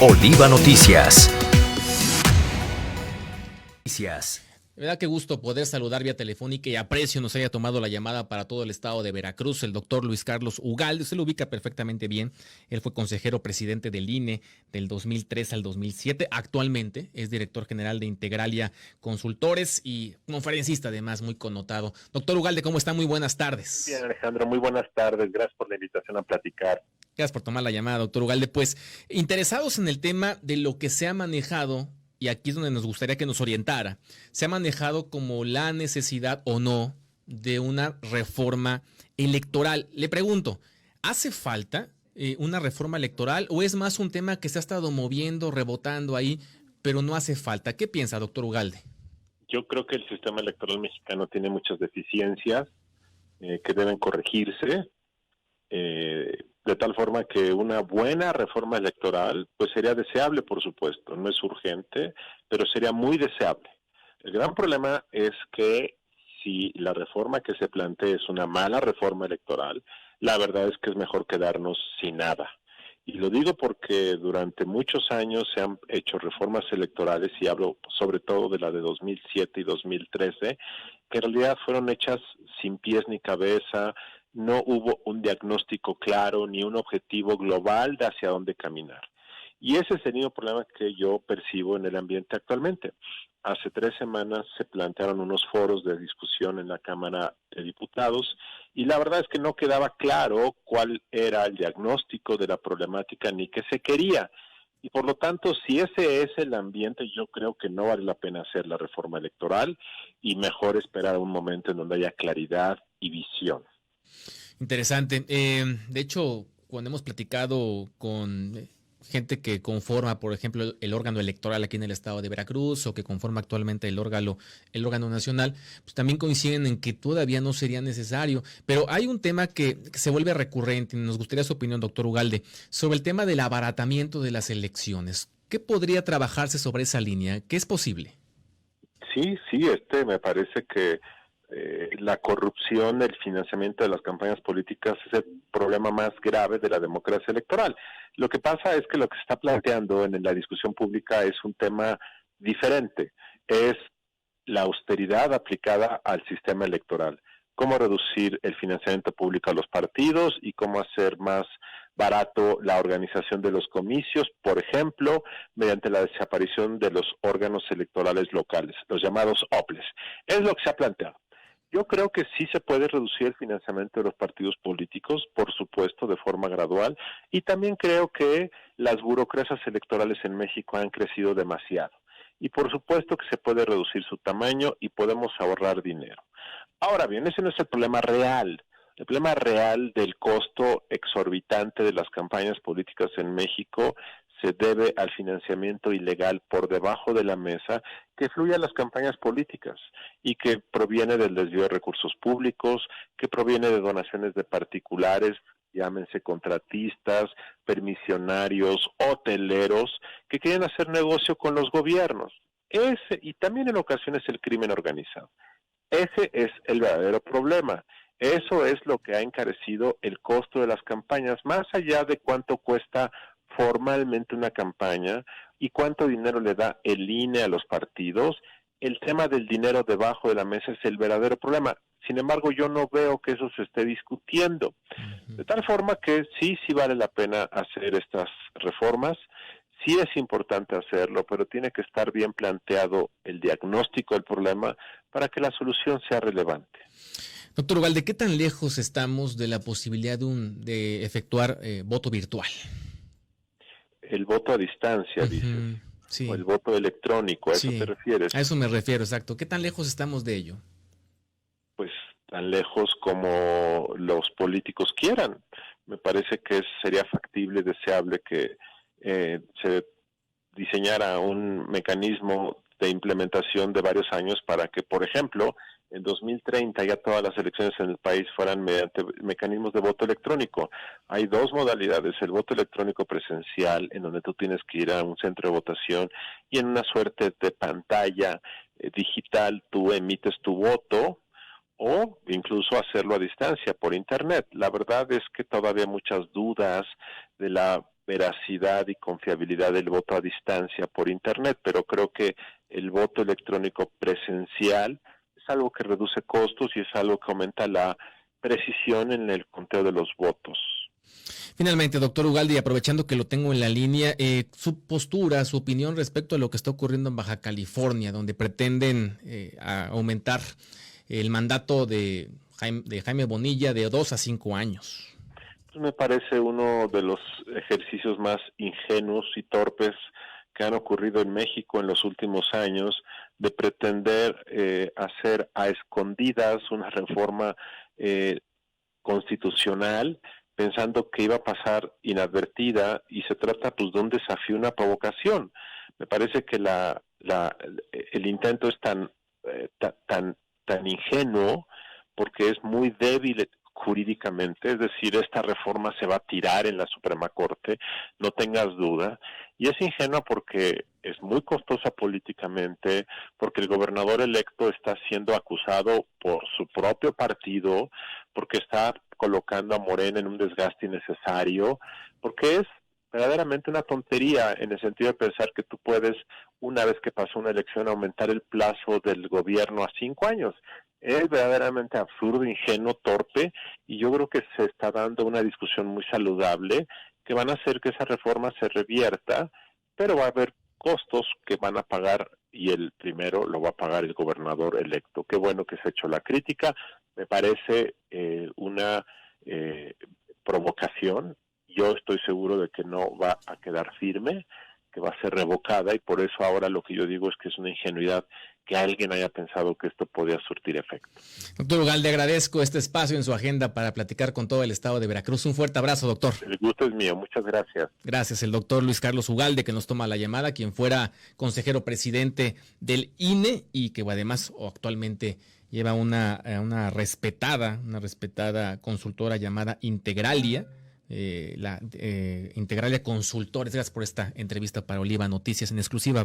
Oliva Noticias. Noticias. Me da qué gusto poder saludar vía telefónica y aprecio nos haya tomado la llamada para todo el estado de Veracruz, el doctor Luis Carlos Ugalde. Usted lo ubica perfectamente bien. Él fue consejero presidente del INE del 2003 al 2007. Actualmente es director general de Integralia Consultores y conferencista, además, muy connotado. Doctor Ugalde, ¿cómo está? Muy buenas tardes. Bien, Alejandro, muy buenas tardes. Gracias por la invitación a platicar. Gracias por tomar la llamada, doctor Ugalde. Pues, interesados en el tema de lo que se ha manejado, y aquí es donde nos gustaría que nos orientara, se ha manejado como la necesidad o no de una reforma electoral. Le pregunto, ¿hace falta una reforma electoral o es más un tema que se ha estado moviendo, rebotando ahí, pero no hace falta? ¿Qué piensa, doctor Ugalde? Yo creo que el sistema electoral mexicano tiene muchas deficiencias que deben corregirse, de tal forma que una buena reforma electoral pues sería deseable, por supuesto, no es urgente, pero sería muy deseable. El gran problema es que si la reforma que se plantea es una mala reforma electoral, la verdad es que es mejor quedarnos sin nada. Y lo digo porque durante muchos años se han hecho reformas electorales, y hablo sobre todo de la de 2007 y 2013, que en realidad fueron hechas sin pies ni cabeza. No hubo un diagnóstico claro ni un objetivo global de hacia dónde caminar. Y ese es el único problema que yo percibo en el ambiente actualmente. Hace 3 semanas se plantearon unos foros de discusión en la Cámara de Diputados y la verdad es que no quedaba claro cuál era el diagnóstico de la problemática ni qué se quería. Y por lo tanto, si ese es el ambiente, yo creo que no vale la pena hacer la reforma electoral y mejor esperar un momento en donde haya claridad y visión. Interesante. De hecho, cuando hemos platicado con gente que conforma, por ejemplo, el órgano electoral aquí en el estado de Veracruz o que conforma actualmente el órgano nacional, pues también coinciden en que todavía no sería necesario. Pero hay un tema que se vuelve recurrente y nos gustaría su opinión, doctor Ugalde, sobre el tema del abaratamiento de las elecciones. ¿Qué podría trabajarse sobre esa línea? ¿Qué es posible? Sí, me parece que la corrupción, el financiamiento de las campañas políticas es el problema más grave de la democracia electoral. Lo que pasa es que lo que se está planteando en la discusión pública es un tema diferente, es la austeridad aplicada al sistema electoral, cómo reducir el financiamiento público a los partidos y cómo hacer más barato la organización de los comicios, por ejemplo, mediante la desaparición de los órganos electorales locales, los llamados OPLES. Es lo que se ha planteado. Yo creo que sí se puede reducir el financiamiento de los partidos políticos, por supuesto, de forma gradual, y también creo que las burocracias electorales en México han crecido demasiado. Y por supuesto que se puede reducir su tamaño y podemos ahorrar dinero. Ahora bien, ese no es el problema real. El problema real del costo exorbitante de las campañas políticas en México se debe al financiamiento ilegal por debajo de la mesa que fluye a las campañas políticas y que proviene del desvío de recursos públicos, que proviene de donaciones de particulares, llámense contratistas, permisionarios, hoteleros, que quieren hacer negocio con los gobiernos. Ese, y también en ocasiones el crimen organizado. Ese es el verdadero problema. Eso es lo que ha encarecido el costo de las campañas, más allá de cuánto cuesta formalmente una campaña y cuánto dinero le da el INE a los partidos. El tema del dinero debajo de la mesa es el verdadero problema. Sin embargo, yo no veo que eso se esté discutiendo. De tal forma que sí vale la pena hacer estas reformas. Sí es importante hacerlo, pero tiene que estar bien planteado el diagnóstico del problema para que la solución sea relevante. Doctor Ugalde, ¿qué tan lejos estamos de la posibilidad de efectuar voto virtual? El voto a distancia, dices, sí. o el voto electrónico, ¿a eso te refieres? A eso me refiero, exacto. ¿Qué tan lejos estamos de ello? Pues tan lejos como los políticos quieran. Me parece que sería factible, deseable que se diseñara un mecanismo de implementación de varios años para que, por ejemplo, en 2030 ya todas las elecciones en el país fueran mediante mecanismos de voto electrónico. Hay 2 modalidades, el voto electrónico presencial, en donde tú tienes que ir a un centro de votación y en una suerte de pantalla digital tú emites tu voto, o incluso hacerlo a distancia por internet. La verdad es que todavía hay muchas dudas de la veracidad y confiabilidad del voto a distancia por Internet, pero creo que el voto electrónico presencial es algo que reduce costos y es algo que aumenta la precisión en el conteo de los votos. Finalmente, doctor Ugalde, aprovechando que lo tengo en la línea, su postura, su opinión respecto a lo que está ocurriendo en Baja California, donde pretenden aumentar el mandato de Jaime Bonilla de 2 a 5 años. Pues me parece uno de los ejercicios más ingenuos y torpes que han ocurrido en México en los últimos años, de pretender hacer a escondidas una reforma constitucional, pensando que iba a pasar inadvertida, y se trata pues de un desafío, una provocación. Me parece que el intento es tan ingenuo porque es muy débil jurídicamente, es decir, esta reforma se va a tirar en la Suprema Corte, no tengas duda, y es ingenua porque es muy costosa políticamente, porque el gobernador electo está siendo acusado por su propio partido, porque está colocando a Morena en un desgaste innecesario, porque es verdaderamente una tontería en el sentido de pensar que tú puedes, una vez que pasó una elección, aumentar el plazo del gobierno a 5 años. Es verdaderamente absurdo, ingenuo, torpe, y yo creo que se está dando una discusión muy saludable que van a hacer que esa reforma se revierta, pero va a haber costos que van a pagar, y el primero lo va a pagar el gobernador electo. Qué bueno que se ha hecho la crítica, me parece una provocación. Yo estoy seguro de que no va a quedar firme, que va a ser revocada, y por eso ahora lo que yo digo es que es una ingenuidad que alguien haya pensado que esto podía surtir efecto. Doctor Ugalde, agradezco este espacio en su agenda para platicar con todo el estado de Veracruz. Un fuerte abrazo, doctor. El gusto es mío, muchas gracias. Gracias, el doctor Luis Carlos Ugalde, que nos toma la llamada, quien fuera consejero presidente del INE y que además actualmente lleva una respetada consultora llamada Integralia. Integralia Consultores. Gracias por esta entrevista para Oliva Noticias en exclusiva.